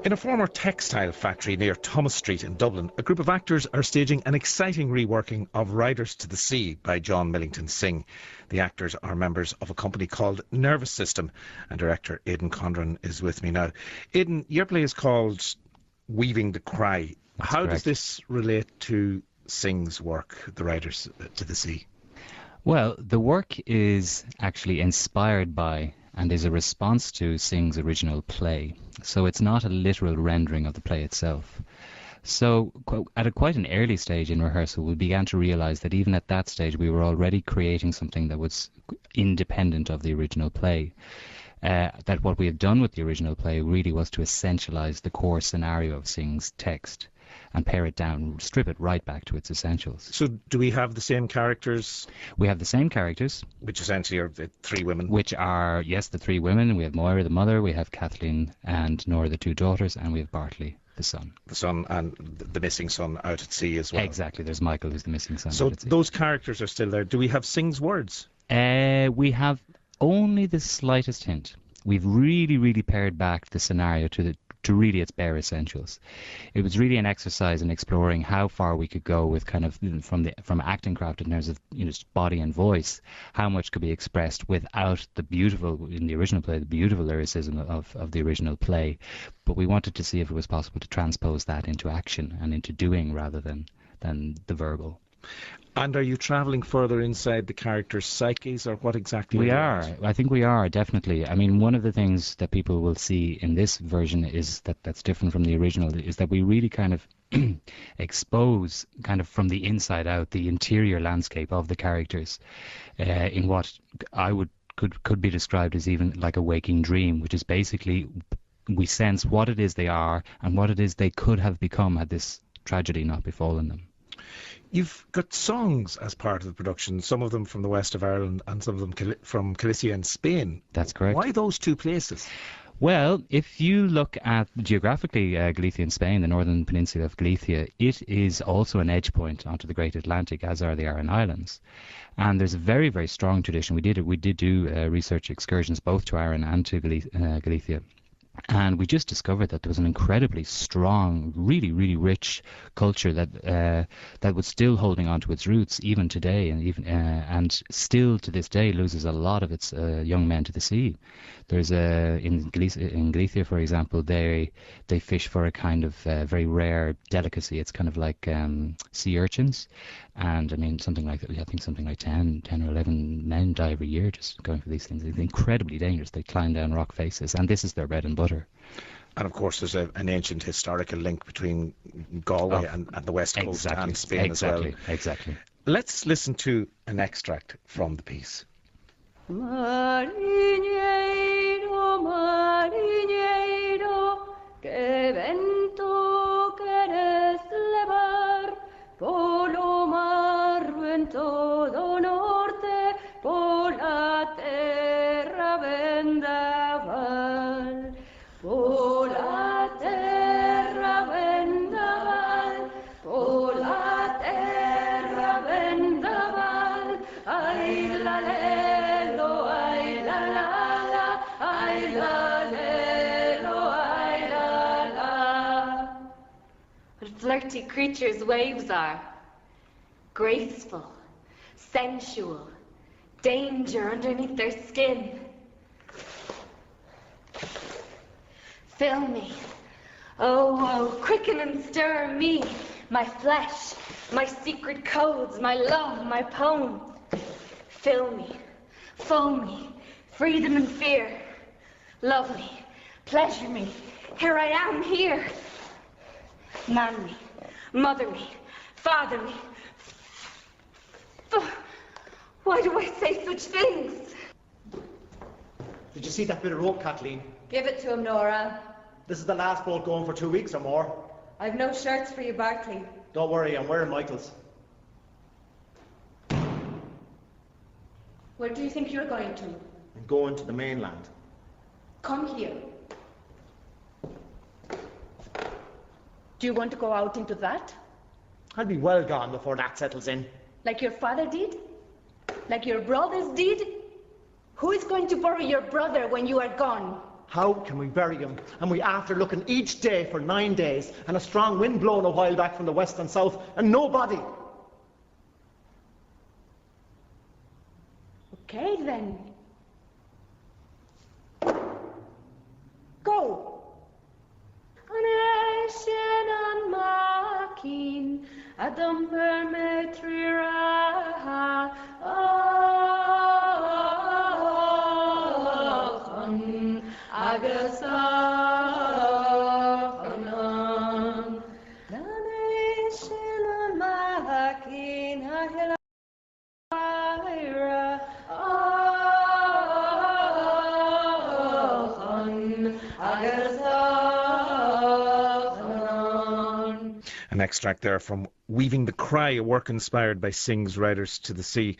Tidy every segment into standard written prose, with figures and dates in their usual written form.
In a former textile factory near Thomas Street in Dublin, a group of actors are staging an exciting reworking of Riders to the Sea by John Millington Synge. The actors are members of a company called Nervous System, and director Aiden Condron is with me now. Aiden, your play is called Weaving the Cry. That's How correct. does this relate to Synge's work, The Riders to the Sea? Well, the work is actually inspired by and is a response to Synge's original play. So it's not a literal rendering of the play itself. So at quite an early stage in rehearsal, we began to realise that even at that stage we were already creating something that was independent of the original play. That what we had done with the original play really was to essentialise the core scenario of Synge's text and pare it down, strip it right back to its essentials. So do we have the same characters? We have the same characters. Which essentially are the three women? Which are, yes, the three women. We have Moira, the mother, we have Kathleen and Nora, the two daughters, and we have Bartley, the son. The son and the missing son out at sea as well. Exactly, there's Michael, who's the missing son. So those characters are still there. Do we have Synge's words? We have only the slightest hint. We've really pared back the scenario to really its bare essentials. It was really an exercise in exploring how far we could go with kind of from acting craft in terms of body and voice, how much could be expressed without the beautiful, in the original play, the beautiful lyricism of the original play. But we wanted to see if it was possible to transpose that into action and into doing rather than the verbal. And are you travelling further inside the characters' psyches, or what exactly? We are. I think we are, definitely. I mean, one of the things that people will see in this version is that's different from the original, is that we really kind of expose, kind of from the inside out, the interior landscape of the characters in what could be described as even like a waking dream, which is basically we sense what it is they are and what it is they could have become had this tragedy not befallen them. You've got songs as part of the production, some of them from the west of Ireland and some of them from Galicia and Spain. That's correct. Why those two places? Well, if you look at geographically Galicia and Spain, the northern peninsula of Galicia, it is also an edge point onto the Great Atlantic, as are the Aran Islands. And there's a very strong tradition. We did do research excursions both to Aran and to Galicia. And we just discovered that there was an incredibly strong, really rich culture that was still holding on to its roots even today, and still to this day loses a lot of its young men to the sea. There's in Galicia, for example, they fish for a kind of very rare delicacy. It's kind of like sea urchins, and I mean something like 10 or 11 men die every year just going for these things. It's incredibly dangerous. They climb down rock faces, and this is their bread and butter. And of course there's an ancient historical link between Galway and the west coast and Spain as well. Exactly. Let's listen to an extract from the piece. Marinero, marinero, que vento quieres levar, polo mar en todo norte, por la terra vendaval, por la terra vendaval, por la terra vendaval, ay la lelo, ay la la la, ay la lelo, ay la la. What flirty creatures waves are, graceful, sensual, danger underneath their skin. Fill me, oh, quicken and stir me, my flesh, my secret codes, my love, my poem. Fill me, foam me, freedom and fear. Love me, pleasure me, here I am, here. Man me, mother me, father me. Why do I say such things? Did you see that bit of rope, Kathleen? Give it to him, Nora. This is the last boat going for 2 weeks or more. I've no shirts for you, Bartley. Don't worry, I'm wearing Michael's. Where do you think you're going to? I'm going to the mainland. Come here. Do you want to go out into that? I'll be well gone before that settles in. Like your father did? Like your brothers did? Who is going to bury your brother when you are gone? How can we bury him? And we after looking each day for 9 days, and a strong wind blowing a while back from the west and south, and no body. Okay, then. Go. Adam permetrira agus anan Nanation on Mahakin Hahira agus An extract there from Weaving the Cry, a work inspired by Singh's Riders to the Sea.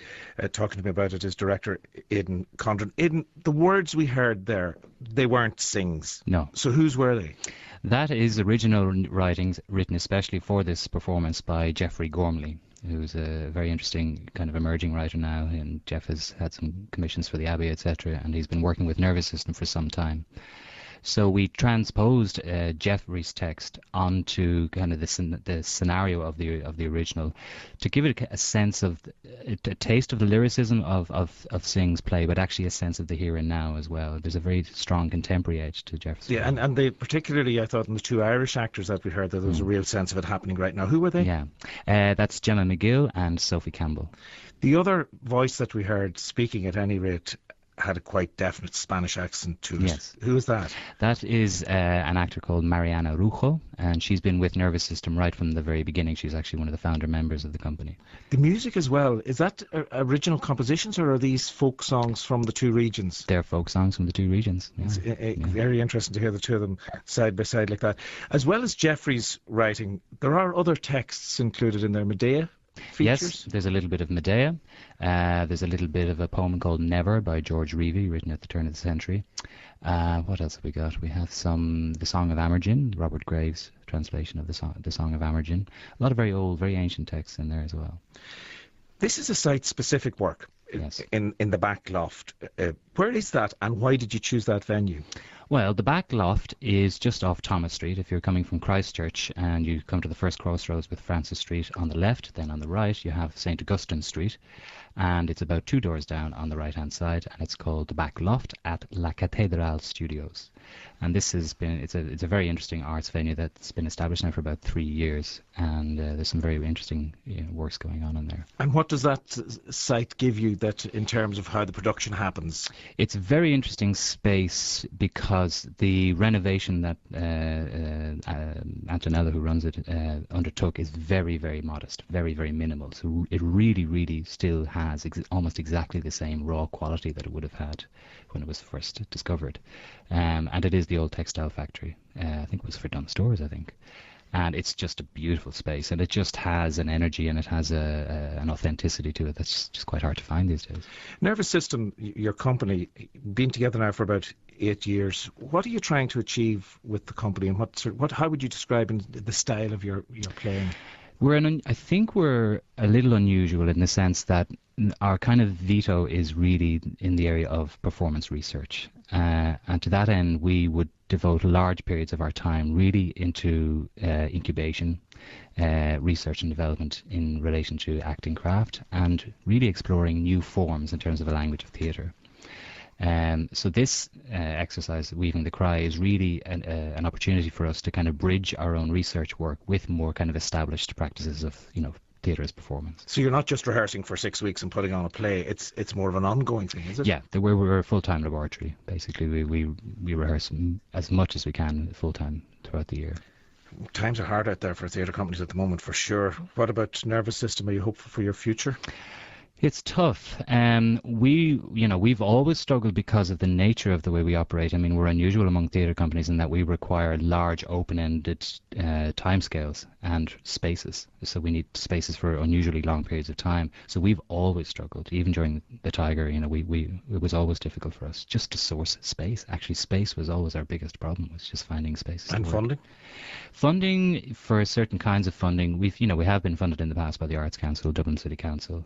Talking to me about it is director Aiden Condron. Aiden, the words we heard there, they weren't Singh's. No. So whose were they? That is original writings written especially for this performance by Geoffrey Gormley, who's a very interesting kind of emerging writer now, and Jeff has had some commissions for the Abbey, etc., and he's been working with Nervous System for some time. So we transposed Jeffrey's text onto kind of the scenario of the original, to give it a sense of a taste of the lyricism of Singh's play, but actually a sense of the here and now as well. There's a very strong contemporary edge to Jeffrey's. Yeah, and they particularly, I thought, in the two Irish actors that we heard, that there was a real sense of it happening right now. Who were they? Yeah, that's Gemma McGill and Sophie Campbell. The other voice that we heard speaking, at any rate, had a quite definite Spanish accent to it. Yes. Who is that? That is an actor called Mariana Rujo, and she's been with Nervous System right from the very beginning. She's actually one of the founder members of the company. The music as well, is that original compositions, or are these folk songs from the two regions? They're folk songs from the two regions. Yeah. It's very interesting to hear the two of them side by side like that. As well as Jeffrey's writing, there are other texts included in there. Medea features? Yes, there's a little bit of Medea. There's a little bit of a poem called Never by George Reevy, written at the turn of the century. What else have we got? We have the Song of Amergin, Robert Graves' translation of the Song of Amergin. A lot of very old, very ancient texts in there as well. This is a site-specific work. Yes. In the back loft. Where is that, and why did you choose that venue? Well, the back loft is just off Thomas Street. If you're coming from Christchurch and you come to the first crossroads with Francis Street on the left, then on the right you have St. Augustine Street, and it's about 2 doors down on the right-hand side, and it's called the back loft at La Catedral Studios. And this has been, it's a very interesting arts venue that's been established now for about 3 years, and there's some very interesting works going on in there. And what does that site give you, that in terms of how the production happens? It's a very interesting space because the renovation that Antonella, who runs it, undertook is very, very modest, very, very minimal. So it really, really still has almost exactly the same raw quality that it would have had when it was first discovered. And it is the old textile factory. I think it was for Dunn Stores, I think. And it's just a beautiful space, and it just has an energy, and it has an authenticity to it that's just quite hard to find these days. Nervous System, your company, been together now for about 8 years. What are you trying to achieve with the company, and how would you describe the style of your playing? I think we're a little unusual in the sense that our kind of veto is really in the area of performance research. And to that end, we would devote large periods of our time really into incubation, research and development in relation to acting craft, and really exploring new forms in terms of a language of theatre. So this exercise, Weaving the Cry, is really an opportunity for us to kind of bridge our own research work with more kind of established practices of, theatre as performance. So you're not just rehearsing for 6 weeks and putting on a play, it's more of an ongoing thing, is it? Yeah, we're a full-time laboratory. Basically, we rehearse as much as we can full-time throughout the year. Times are hard out there for theatre companies at the moment, for sure. What about Nervous System? Are you hopeful for your future? It's tough. We've always struggled because of the nature of the way we operate. I mean, we're unusual among theatre companies in that we require large, open-ended timescales and spaces. So we need spaces for unusually long periods of time. So we've always struggled, even during the Tiger. It was always difficult for us just to source space. Actually, space was always our biggest problem. Was just finding spaces. And funding. Funding for certain kinds of funding. We have been funded in the past by the Arts Council, Dublin City Council,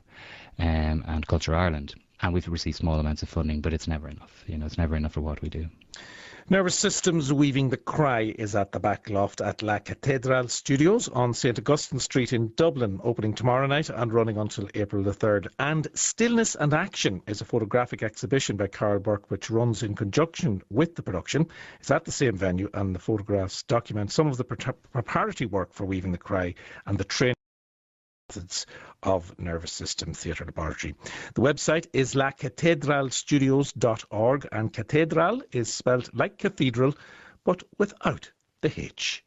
and Culture Ireland, and we've received small amounts of funding, but it's never enough. It's never enough for what we do. Nervous Systems Weaving the Cry is at the back loft at La Cathédrale Studios on St Augustine Street in Dublin, opening tomorrow night and running until April the 3rd. And Stillness and Action is a photographic exhibition by Carl Burke which runs in conjunction with the production. It's at the same venue, and the photographs document some of the preparatory work for Weaving the Cry and the training methods of nervous system theatre laboratory. The website is lacathedralstudios.org, and cathedral is spelled like cathedral but without the H.